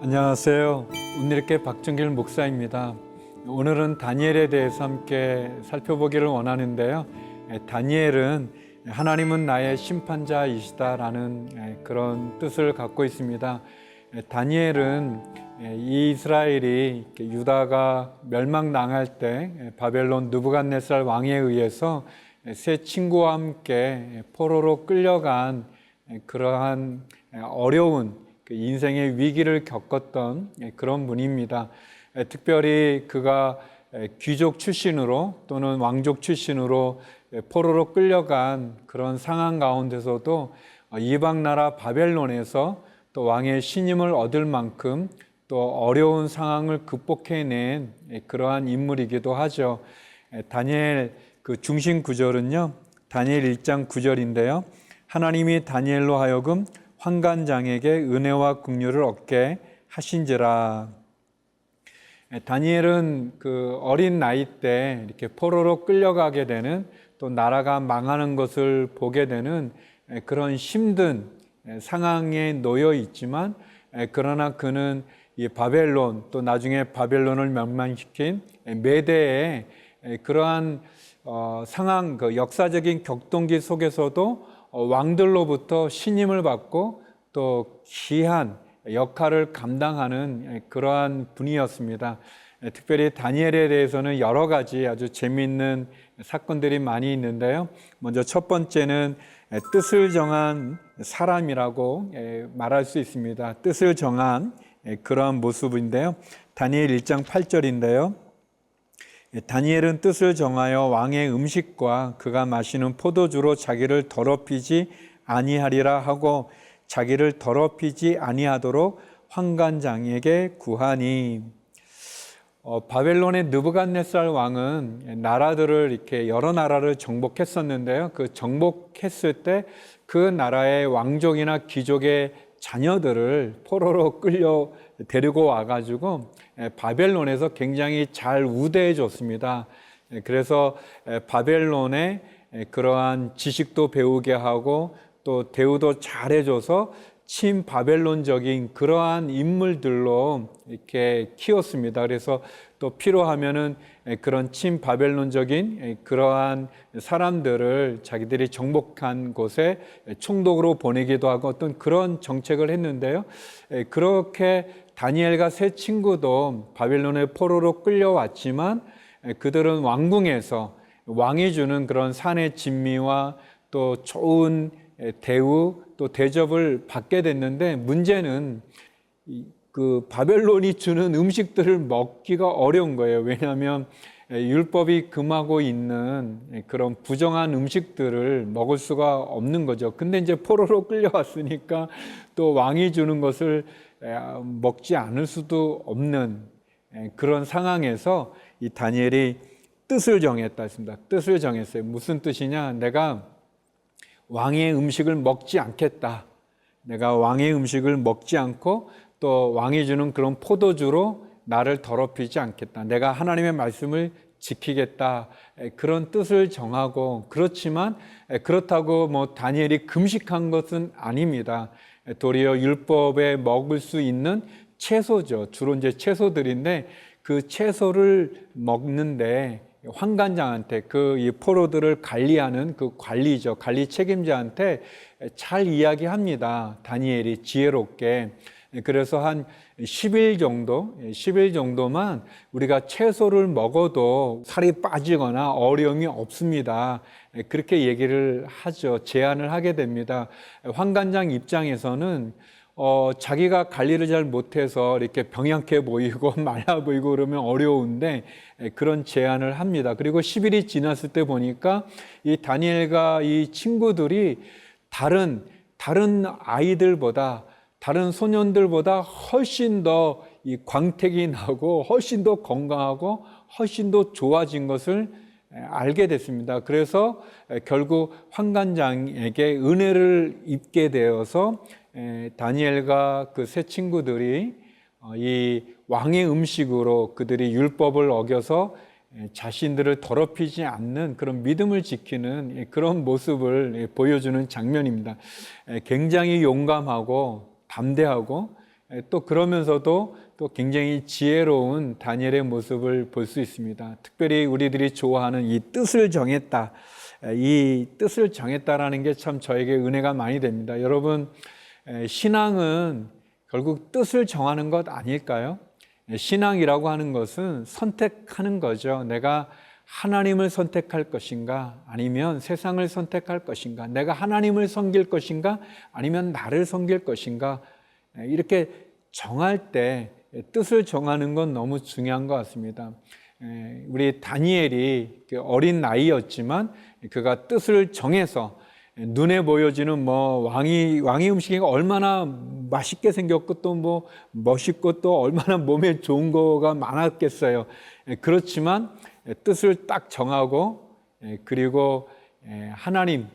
안녕하세요. 온누리교회 박정길 목사입니다. 오늘은 다니엘에 대해서 함께 살펴보기를 원하는데요. 다니엘은 하나님은 나의 심판자이시다라는 그런 뜻을 갖고 있습니다. 다니엘은 이스라엘이 유다가 멸망당할 때 바벨론 느부갓네살 왕에 의해서 세 친구와 함께 포로로 끌려간 그러한 어려운 인생의 위기를 겪었던 그런 분입니다. 특별히 그가 귀족 출신으로 또는 왕족 출신으로 포로로 끌려간 그런 상황 가운데서도 이방 나라 바벨론에서 또 왕의 신임을 얻을 만큼 또 어려운 상황을 극복해낸 그러한 인물이기도 하죠. 다니엘 그 중심 구절은요, 다니엘 1장 9절인데요. 하나님이 다니엘로 하여금 환관장에게 은혜와 긍휼을 얻게 하신지라. 다니엘은 그 어린 나이 때 이렇게 포로로 끌려가게 되는, 또 나라가 망하는 것을 보게 되는 그런 힘든 상황에 놓여 있지만, 그러나 그는 이 바벨론, 또 나중에 바벨론을 멸망시킨 메대의 그러한 상황, 그 역사적인 격동기 속에서도 왕들로부터 신임을 받고 또 귀한 역할을 감당하는 그러한 분이었습니다. 특별히 다니엘에 대해서는 여러 가지 아주 재미있는 사건들이 많이 있는데요. 먼저 첫 번째는 뜻을 정한 사람이라고 말할 수 있습니다. 뜻을 정한 그러한 모습인데요. 다니엘 1장 8절인데요. 다니엘은 뜻을 정하여 왕의 음식과 그가 마시는 포도주로 자기를 더럽히지 아니하리라 하고 자기를 더럽히지 아니하도록 환관장에게 구하니. 바벨론의 느부갓네살 왕은 나라들을 이렇게 여러 나라를 정복했었는데요. 그 정복했을 때 그 나라의 왕족이나 귀족의 자녀들을 포로로 끌려 데리고 와가지고 바벨론에서 굉장히 잘 우대해 줬습니다. 그래서 바벨론에 그러한 지식도 배우게 하고 또 대우도 잘해줘서 친바벨론적인 그러한 인물들로 이렇게 키웠습니다. 그래서 또 필요하면은 그런 친바벨론적인 그러한 사람들을 자기들이 정복한 곳에 총독으로 보내기도 하고 어떤 그런 정책을 했는데요. 그렇게 다니엘과 세 친구도 바벨론의 포로로 끌려왔지만 그들은 왕궁에서 왕이 주는 그런 산의 진미와 또 좋은 대우 또 대접을 받게 됐는데, 문제는 그 바벨론이 주는 음식들을 먹기가 어려운 거예요. 왜냐하면 율법이 금하고 있는 그런 부정한 음식들을 먹을 수가 없는 거죠. 근데 이제 포로로 끌려왔으니까 또 왕이 주는 것을 먹지 않을 수도 없는 그런 상황에서 이 다니엘이 뜻을 정했다 했습니다. 뜻을 정했어요. 무슨 뜻이냐? 내가 왕의 음식을 먹지 않겠다. 내가 왕의 음식을 먹지 않고 또 왕이 주는 그런 포도주로 나를 더럽히지 않겠다. 내가 하나님의 말씀을 지키겠다. 그런 뜻을 정하고, 그렇지만 그렇다고 뭐 다니엘이 금식한 것은 아닙니다. 도리어 율법에 먹을 수 있는 채소죠. 주로 이제 채소들인데 그 채소를 먹는데 환관장한테, 이 포로들을 관리하는 그 관리죠. 관리 책임자한테 잘 이야기합니다. 다니엘이 지혜롭게. 그래서 한 10일 정도만 우리가 채소를 먹어도 살이 빠지거나 어려움이 없습니다. 그렇게 얘기를 하죠. 제안을 하게 됩니다. 환관장 입장에서는 자기가 관리를 잘 못해서 이렇게 병약해 보이고 말라 보이고 그러면 어려운데 그런 제안을 합니다. 그리고 10일이 지났을 때 보니까 이 다니엘과 이 친구들이 다른 아이들보다, 다른 소년들보다 훨씬 더 이 광택이 나고 훨씬 더 건강하고 훨씬 더 좋아진 것을 알게 됐습니다. 그래서 결국 환관장에게 은혜를 입게 되어서 다니엘과 그 세 친구들이 이 왕의 음식으로 그들이 율법을 어겨서 자신들을 더럽히지 않는 그런 믿음을 지키는 그런 모습을 보여주는 장면입니다. 굉장히 용감하고 담대하고 또 그러면서도 또 굉장히 지혜로운 다니엘의 모습을 볼 수 있습니다. 특별히 우리들이 좋아하는 이 뜻을 정했다. 이 뜻을 정했다라는 게 참 저에게 은혜가 많이 됩니다. 여러분, 신앙은 결국 뜻을 정하는 것 아닐까요? 신앙이라고 하는 것은 선택하는 거죠. 내가 하나님을 선택할 것인가 아니면 세상을 선택할 것인가, 내가 하나님을 섬길 것인가 아니면 나를 섬길 것인가, 이렇게 정할 때 뜻을 정하는 건 너무 중요한 것 같습니다. 우리 다니엘이 어린 나이였지만 그가 뜻을 정해서 눈에 보여지는 왕의 음식이 얼마나 맛있게 생겼고 또 멋있고 또 얼마나 몸에 좋은 거가 많았겠어요. 그렇지만 뜻을 딱 정하고 그리고 하나님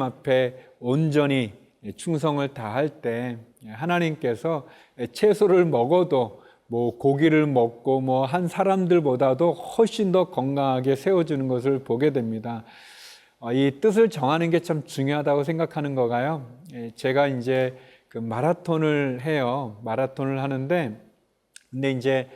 앞에 온전히 충성을 다할 때 하나님께서 채소를 먹어도 고기를 먹고 한 사람들보다도 훨씬 더 건강하게 세워주는 것을 보게 됩니다. 이 뜻을 정하는 게 참 중요하다고 생각하는 거가요. 제가 이제 그 마라톤을 해요. 마라톤을 하는데, 근데 이제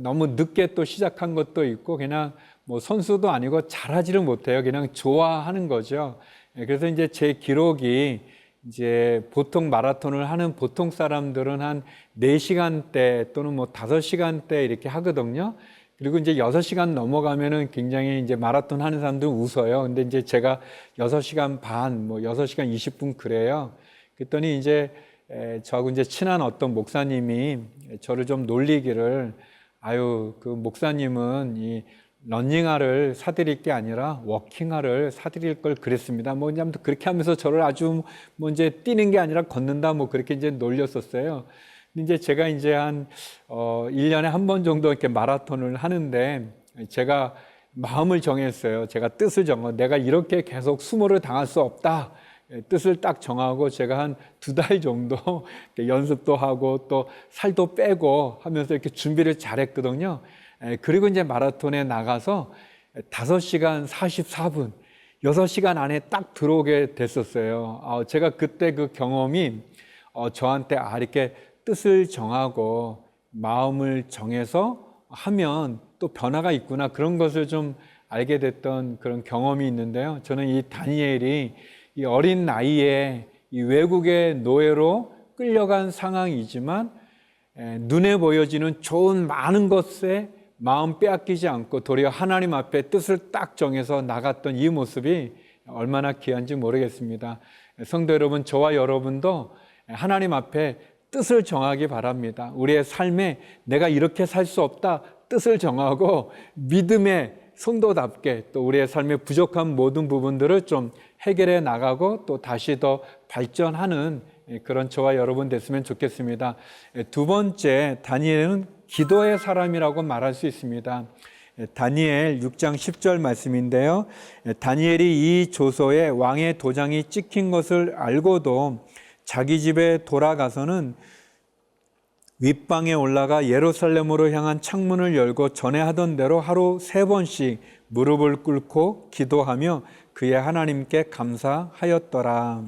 너무 늦게 또 시작한 것도 있고, 그냥 선수도 아니고 잘하지를 못해요. 그냥 좋아하는 거죠. 그래서 이제 제 기록이 이제 보통 마라톤을 하는 보통 사람들은 한 4시간대 또는 5시간대 이렇게 하거든요. 그리고 이제 6시간 넘어가면은 굉장히 이제 마라톤 하는 사람들은 웃어요. 근데 이제 제가 6시간 반, 6시간 20분 그래요. 그랬더니 이제 저하고 이제 친한 어떤 목사님이 저를 좀 놀리기를, 그 목사님은 이 러닝화를 사드릴 게 아니라 워킹화를 사드릴 걸 그랬습니다. 그냥 그렇게 하면서 저를 아주 이제 뛰는 게 아니라 걷는다 그렇게 이제 놀렸었어요. 이제 제가 이제 한 1년에 한 번 정도 이렇게 마라톤을 하는데 제가 마음을 정했어요. 제가 뜻을 내가 이렇게 계속 수모를 당할 수 없다. 뜻을 딱 정하고 제가 한 2달 정도 연습도 하고 또 살도 빼고 하면서 이렇게 준비를 잘했거든요. 그리고 이제 마라톤에 나가서 5시간 44분, 6시간 안에 딱 들어오게 됐었어요. 제가 그때 그 경험이 저한테 이렇게 뜻을 정하고 마음을 정해서 하면 또 변화가 있구나, 그런 것을 좀 알게 됐던 그런 경험이 있는데요. 저는 이 다니엘이 이 어린 나이에 이 외국의 노예로 끌려간 상황이지만 눈에 보여지는 좋은 많은 것에 마음 빼앗기지 않고 도리어 하나님 앞에 뜻을 딱 정해서 나갔던 이 모습이 얼마나 귀한지 모르겠습니다. 성도 여러분, 저와 여러분도 하나님 앞에 뜻을 정하기 바랍니다. 우리의 삶에 내가 이렇게 살 수 없다, 뜻을 정하고 믿음의 성도답게 또 우리의 삶의 부족한 모든 부분들을 좀 해결해 나가고 또 다시 더 발전하는 그런 저와 여러분 됐으면 좋겠습니다. 두 번째, 다니엘은 기도의 사람이라고 말할 수 있습니다. 다니엘 6장 10절 말씀인데요. 다니엘이 이 조서에 왕의 도장이 찍힌 것을 알고도 자기 집에 돌아가서는 윗방에 올라가 예루살렘으로 향한 창문을 열고 전에 하던 대로 하루 3번씩 무릎을 꿇고 기도하며 그의 하나님께 감사하였더라.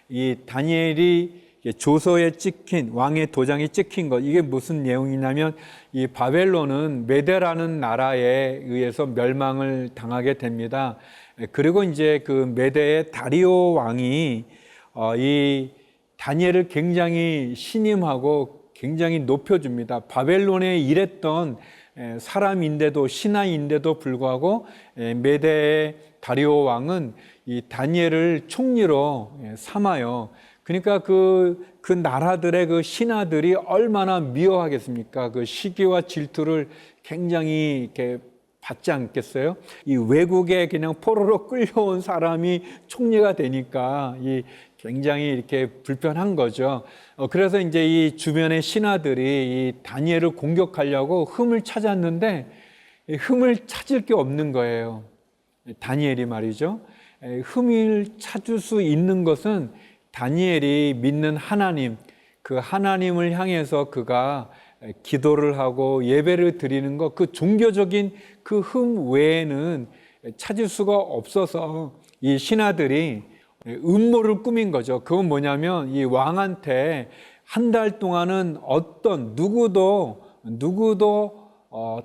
이 다니엘이 조서에 찍힌 왕의 도장이 찍힌 것, 이게 무슨 내용이냐면 이 바벨론은 메대라는 나라에 의해서 멸망을 당하게 됩니다. 그리고 이제 그 메대의 다리오 왕이 이 다니엘을 굉장히 신임하고 굉장히 높여줍니다. 바벨론에 일했던 사람인데도, 신하인데도 불구하고 메대의 다리오 왕은 이 다니엘을 총리로 삼아요. 그러니까 그 나라들의 그 신하들이 얼마나 미워하겠습니까? 그 시기와 질투를 굉장히 이렇게 받지 않겠어요? 이 외국에 그냥 포로로 끌려온 사람이 총리가 되니까 이 굉장히 이렇게 불편한 거죠. 그래서 이제 이 주변의 신하들이 이 다니엘을 공격하려고 흠을 찾았는데 흠을 찾을 게 없는 거예요. 다니엘이 말이죠. 흠을 찾을 수 있는 것은 다니엘이 믿는 하나님, 그 하나님을 향해서 그가 기도를 하고 예배를 드리는 것, 그 종교적인 그 흠 외에는 찾을 수가 없어서 이 신하들이 음모를 꾸민 거죠. 그건 뭐냐면 이 왕한테 한 달 동안은 어떤 누구도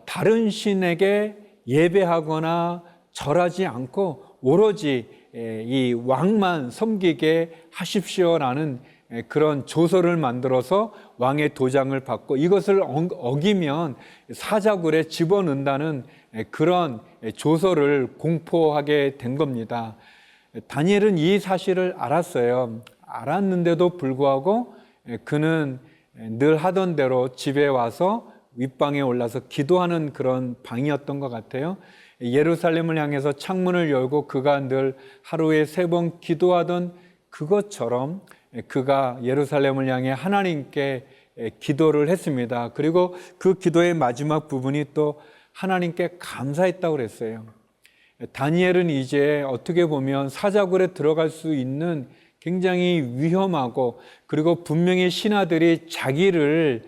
다른 신에게 예배하거나 절하지 않고 오로지 이 왕만 섬기게 하십시오라는 그런 조서를 만들어서 왕의 도장을 받고 이것을 어기면 사자굴에 집어넣는다는 그런 조서를 공포하게 된 겁니다. 다니엘은 이 사실을 알았어요. 알았는데도 불구하고 그는 늘 하던 대로 집에 와서 윗방에 올라서 기도하는 그런 방이었던 것 같아요. 예루살렘을 향해서 창문을 열고 그가 늘 하루에 3번 기도하던 그것처럼 그가 예루살렘을 향해 하나님께 기도를 했습니다. 그리고 그 기도의 마지막 부분이 또 하나님께 감사했다고 그랬어요. 다니엘은 이제 어떻게 보면 사자굴에 들어갈 수 있는 굉장히 위험하고 그리고 분명히 신하들이 자기를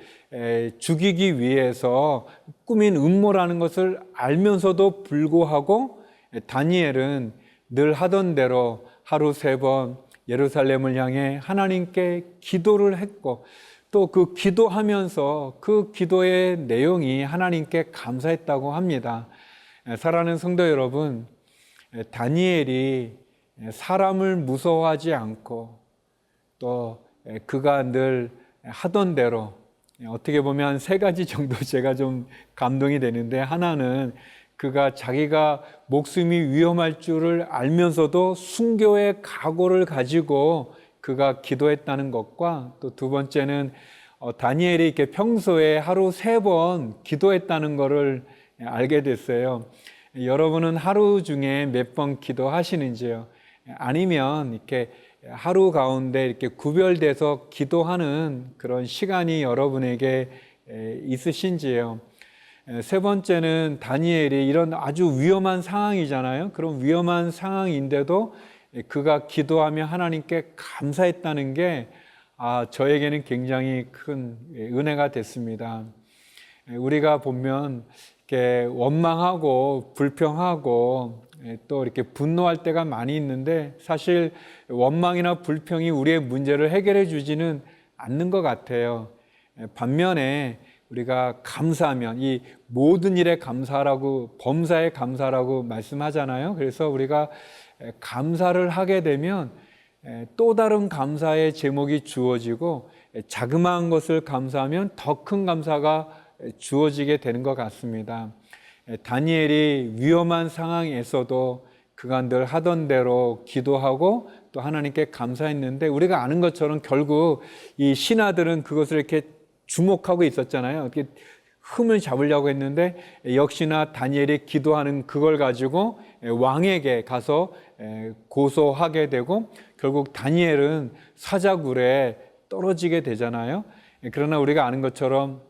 죽이기 위해서 꾸민 음모라는 것을 알면서도 불구하고 다니엘은 늘 하던 대로 하루 3번 예루살렘을 향해 하나님께 기도를 했고 또 그 기도하면서 그 기도의 내용이 하나님께 감사했다고 합니다. 사랑하는 성도 여러분, 다니엘이 사람을 무서워하지 않고 또 그가 늘 하던 대로 어떻게 보면 3가지 정도 제가 좀 감동이 되는데, 하나는 그가 자기가 목숨이 위험할 줄을 알면서도 순교의 각오를 가지고 그가 기도했다는 것과 또 2번째는 다니엘이 이렇게 평소에 하루 3번 기도했다는 것을 알게 됐어요. 여러분은 하루 중에 몇 번 기도하시는지요? 아니면 이렇게 하루 가운데 이렇게 구별돼서 기도하는 그런 시간이 여러분에게 있으신지요? 3번째는 다니엘이 이런 아주 위험한 상황이잖아요. 그런 위험한 상황인데도 그가 기도하며 하나님께 감사했다는 게 저에게는 굉장히 큰 은혜가 됐습니다. 우리가 보면 이렇게 원망하고 불평하고 또 이렇게 분노할 때가 많이 있는데 사실 원망이나 불평이 우리의 문제를 해결해 주지는 않는 것 같아요. 반면에 우리가 감사하면 이 모든 일에 감사라고, 범사에 감사라고 말씀하잖아요. 그래서 우리가 감사를 하게 되면 또 다른 감사의 제목이 주어지고 자그마한 것을 감사하면 더 큰 감사가 주어지게 되는 것 같습니다. 다니엘이 위험한 상황에서도 그가 늘 하던 대로 기도하고 또 하나님께 감사했는데, 우리가 아는 것처럼 결국 이 신하들은 그것을 이렇게 주목하고 있었잖아요. 이렇게 흠을 잡으려고 했는데 역시나 다니엘이 기도하는 그걸 가지고 왕에게 가서 고소하게 되고 결국 다니엘은 사자굴에 떨어지게 되잖아요. 그러나 우리가 아는 것처럼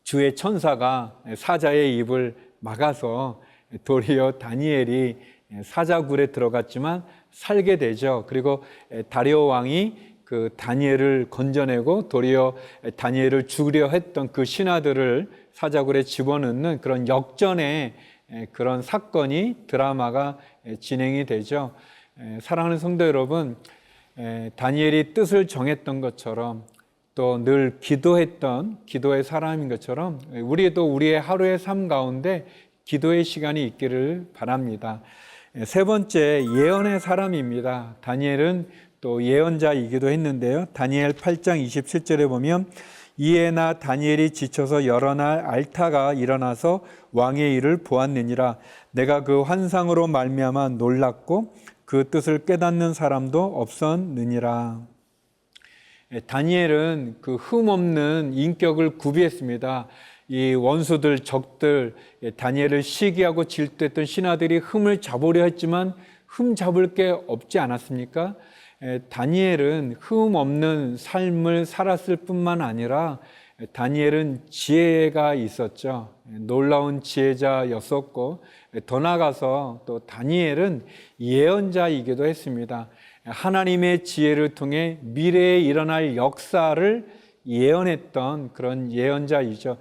주의 천사가 사자의 입을 막아서 도리어 다니엘이 사자굴에 들어갔지만 살게 되죠. 그리고 다리오 왕이 그 다니엘을 건져내고 도리어 다니엘을 죽이려 했던 그 신하들을 사자굴에 집어넣는 그런 역전의 그런 사건이, 드라마가 진행이 되죠. 사랑하는 성도 여러분, 다니엘이 뜻을 정했던 것처럼 또 늘 기도했던 기도의 사람인 것처럼 우리도 우리의 하루의 삶 가운데 기도의 시간이 있기를 바랍니다. 3번째, 예언의 사람입니다. 다니엘은 또 예언자이기도 했는데요. 다니엘 8장 27절에 보면 이에 나 다니엘이 지쳐서 여러 날 앓다가 일어나서 왕의 일을 보았느니라. 내가 그 환상으로 말미암아 놀랐고 그 뜻을 깨닫는 사람도 없었느니라. 다니엘은 그 흠없는 인격을 구비했습니다. 이 원수들, 적들, 다니엘을 시기하고 질투했던 신하들이 흠을 잡으려 했지만 흠 잡을 게 없지 않았습니까? 다니엘은 흠 없는 삶을 살았을 뿐만 아니라 다니엘은 지혜가 있었죠. 놀라운 지혜자였었고 더 나아가서 또 다니엘은 예언자이기도 했습니다. 하나님의 지혜를 통해 미래에 일어날 역사를 예언했던 그런 예언자이죠.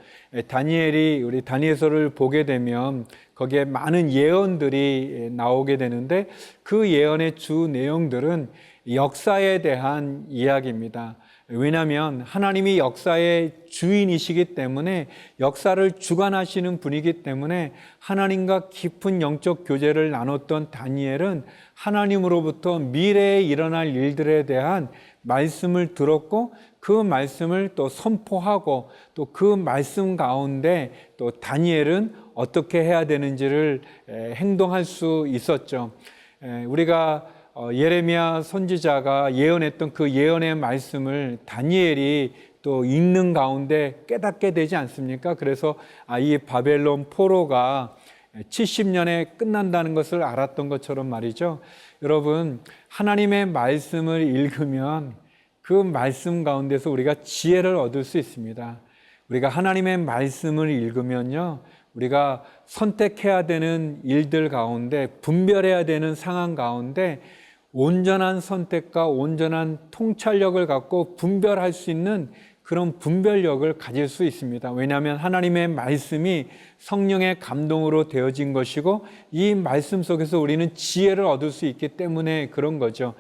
다니엘이, 우리 다니엘서를 보게 되면 거기에 많은 예언들이 나오게 되는데 그 예언의 주 내용들은 역사에 대한 이야기입니다. 왜냐하면 하나님이 역사의 주인이시기 때문에, 역사를 주관하시는 분이기 때문에 하나님과 깊은 영적 교제를 나눴던 다니엘은 하나님으로부터 미래에 일어날 일들에 대한 말씀을 들었고, 그 말씀을 또 선포하고, 또 그 말씀 가운데 또 다니엘은 어떻게 해야 되는지를 행동할 수 있었죠. 우리가 예레미야 선지자가 예언했던 그 예언의 말씀을 다니엘이 또 읽는 가운데 깨닫게 되지 않습니까? 그래서 이 바벨론 포로가 70년에 끝난다는 것을 알았던 것처럼 말이죠. 여러분, 하나님의 말씀을 읽으면 그 말씀 가운데서 우리가 지혜를 얻을 수 있습니다. 우리가 하나님의 말씀을 읽으면요, 우리가 선택해야 되는 일들 가운데, 분별해야 되는 상황 가운데 온전한 선택과 온전한 통찰력을 갖고 분별할 수 있는 그런 분별력을 가질 수 있습니다. 왜냐하면 하나님의 말씀이 성령의 감동으로 되어진 것이고, 이 말씀 속에서 우리는 지혜를 얻을 수 있기 때문에 그런 거죠.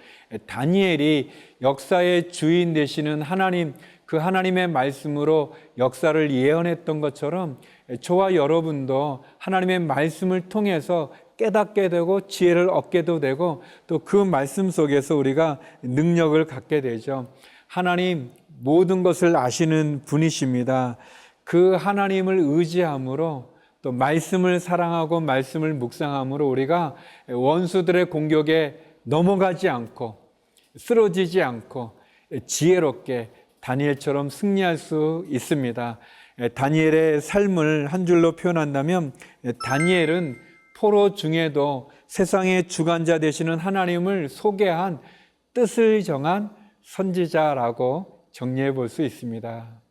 다니엘이 역사의 주인 되시는 하나님, 그 하나님의 말씀으로 역사를 예언했던 것처럼 저와 여러분도 하나님의 말씀을 통해서 깨닫게 되고 지혜를 얻게도 되고, 또 그 말씀 속에서 우리가 능력을 갖게 되죠. 하나님 모든 것을 아시는 분이십니다. 그 하나님을 의지함으로, 또 말씀을 사랑하고 말씀을 묵상함으로 우리가 원수들의 공격에 넘어가지 않고 쓰러지지 않고 지혜롭게 다니엘처럼 승리할 수 있습니다. 다니엘의 삶을 한 줄로 표현한다면, 다니엘은 포로 중에도 세상의 주관자 되시는 하나님을 소개한 뜻을 정한 선지자라고 정리해 볼 수 있습니다.